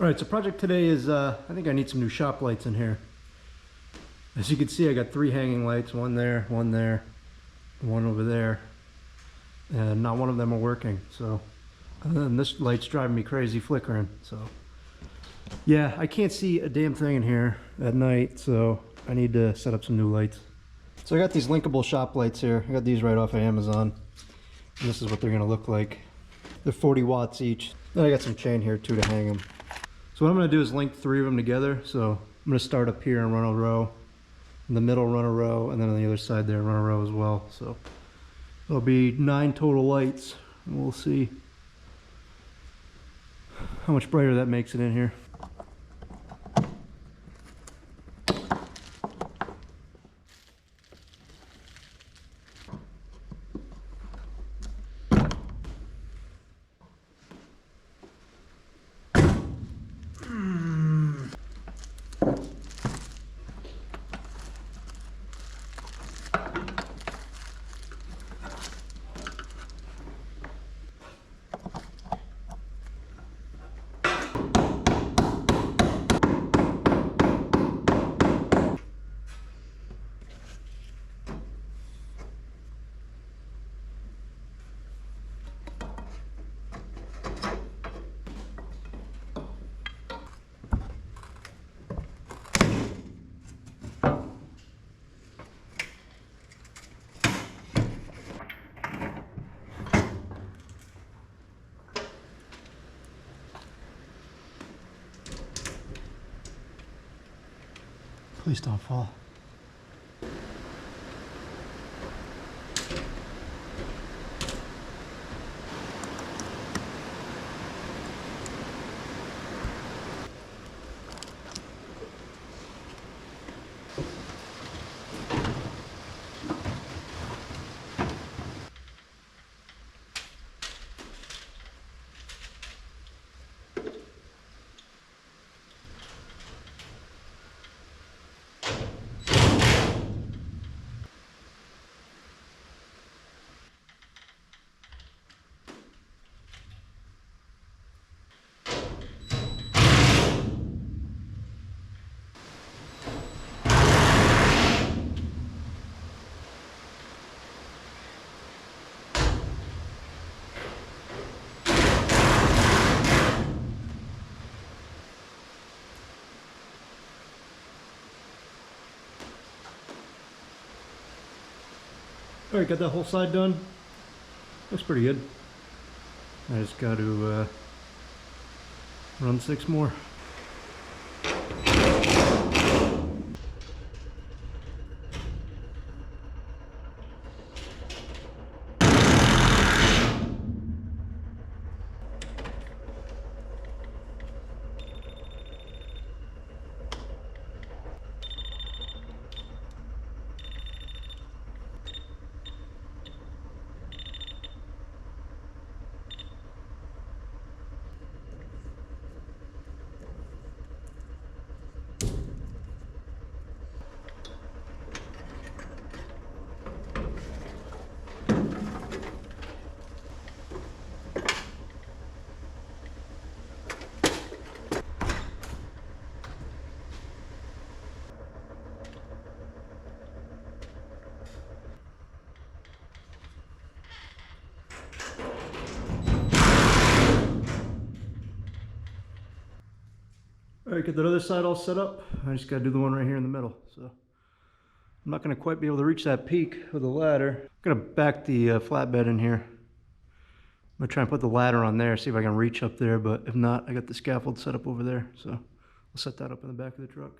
All right, so project today is, I think I need some new shop lights in here. As you can see, I got 3 hanging lights, one there, one over there, and not one of them are working. So, and this light's driving me crazy flickering. So, yeah, I can't see a damn thing in here at night, so I need to set up some new lights. So I got these linkable shop lights here. I got these right off of Amazon. And this is what they're gonna look like. They're 40 watts each. Then I got some chain here too to hang them. So what I'm going to do is link 3 of them together. So I'm going to start up here and run a row, in the middle run a row, and then on the other side there run a row as well. So there'll be 9 total lights, and we'll see how much brighter that makes it in here. Please don't fall. All right, got that whole side done. Looks pretty good. I just got to run 6 more. All right, get that other side all set up. I just got to do the one right here in the middle. So I'm not going to quite be able to reach that peak with the ladder. I'm going to back the flatbed in here. I'm going to try and put the ladder on there, see if I can reach up there, but if not, I got the scaffold set up over there. So I'll set that up in the back of the truck.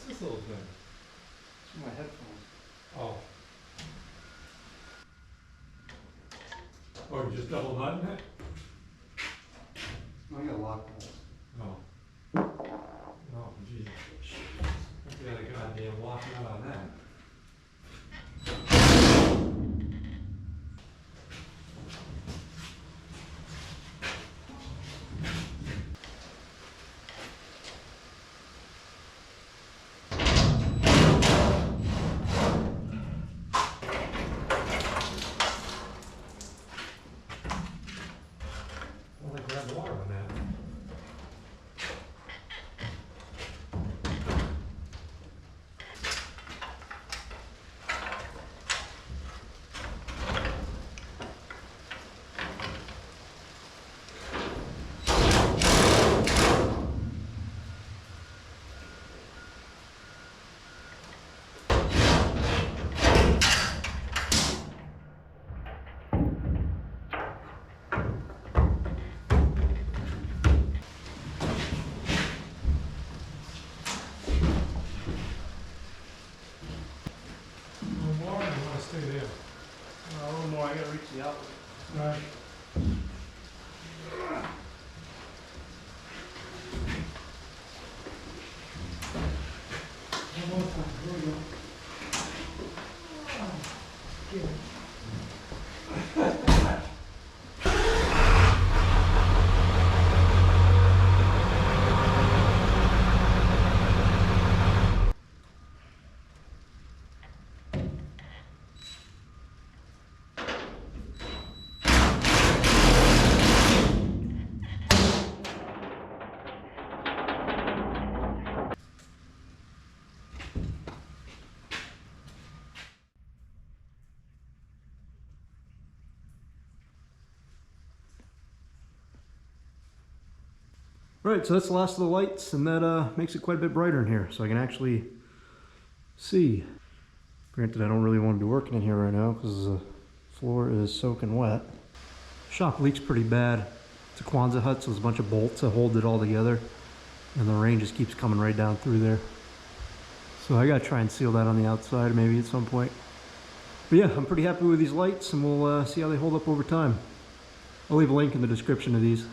This little thing. It's my headphones. Oh. Oh, you just double nutting it? I got a lock. Oh. idea of washing out on that. Well, I grabbed water on that. Stay there. A little more, I gotta reach the outlet. Right. One more time. Here we go. Get it. Right, so that's the last of the lights, and that makes it quite a bit brighter in here, so I can actually see. Granted, I don't really want to be working in here right now because the floor is soaking wet. Shop leaks pretty bad. It's a Quonset hut, so there's a bunch of bolts that hold it all together, and the rain just keeps coming right down through there. So I gotta try and seal that on the outside maybe at some point. But yeah, I'm pretty happy with these lights, and we'll see how they hold up over time. I'll leave a link in the description of these.